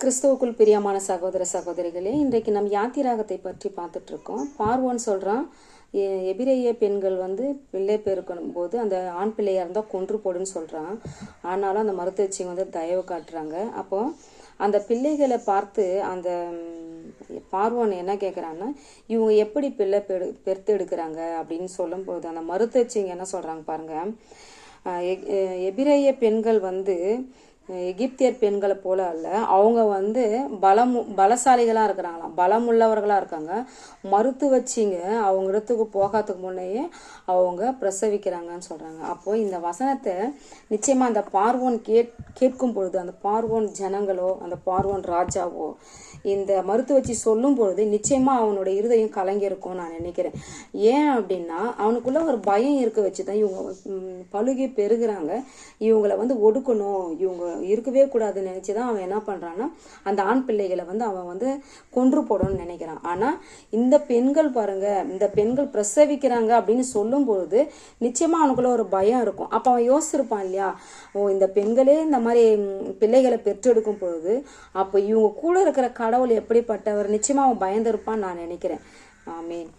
கிறிஸ்துவுக்குள் பிரியமான சகோதர சகோதரிகளே, இன்றைக்கு நம் யாத்திராகத்தை பற்றி பார்த்துட்டு இருக்கோம். பார்வோன் சொல்றான், எபிரேய பெண்கள் பிள்ளை பெருக்கணும் போது அந்த ஆண் பிள்ளையா இருந்தா கொன்று போடுன்னு சொல்றான். ஆனாலும் அந்த மருத்துவச்சிங்க தயவு காட்டுறாங்க. அப்போ அந்த பிள்ளைகளை பார்த்து அந்த பார்வோன் என்ன கேட்குறான்னா, இவங்க எப்படி பிள்ளை பெருத்து எடுக்கிறாங்க அப்படின்னு சொல்லும் போது அந்த மருத்துவச்சிங்க என்ன சொல்றாங்க பாருங்க. எபிரேய பெண்கள் எகிப்தியர் பெண்களை போல அல்ல, அவங்க பலசாலிகளாக இருக்கிறாங்களாம், பலமுள்ளவர்களாக இருக்காங்க. மருத்துவச்சிங்க அவங்க இடத்துக்கு போகாததுக்கு முன்னையே அவங்க பிரசவிக்கிறாங்கன்னு சொல்கிறாங்க. அப்போது இந்த வசனத்தை நிச்சயமாக அந்த பார்வோன் கேட்கும் பொழுது, அந்த பார்வோன் ஜனங்களோ அந்த பார்வோன் ராஜாவோ இந்த மருத்துவச்சி சொல்லும் பொழுது நிச்சயமாக அவனோட இருதயம் கலங்கியிருக்கும் நான் நினைக்கிறேன். ஏன் அப்படின்னா அவனுக்குள்ள ஒரு பயம் இருக்க வச்சு தான் இவங்க பழுகி பெருகிறாங்க. இவங்களை ஒடுக்கணும், இவங்க இருக்கவே கூடாதுன்னு நினைச்சு தான் அவன் என்ன பண்ணுறான்னா அந்த ஆண் பிள்ளைகளை அவன் கொன்று போடணும்னு நினைக்கிறான். ஆனால் இந்த பெண்கள் பாருங்க, இந்த பெண்கள் பிரசவிக்கிறாங்க அப்படின்னு சொல்லும் பொழுது நிச்சயமாக அவனுக்குள்ள ஒரு பயம் இருக்கும். அப்போ அவன் யோசிச்சிருப்பான் இல்லையா, இந்த பெண்களே இந்த மாதிரி பிள்ளைகளை பெற்றெடுக்கும் பொழுது அப்போ இவங்க கூட இருக்கிற கடவுள் எப்படிப்பட்டவர், நிச்சயமாக அவன் பயந்திருப்பான்னு நான் நினைக்கிறேன். ஆமீன்.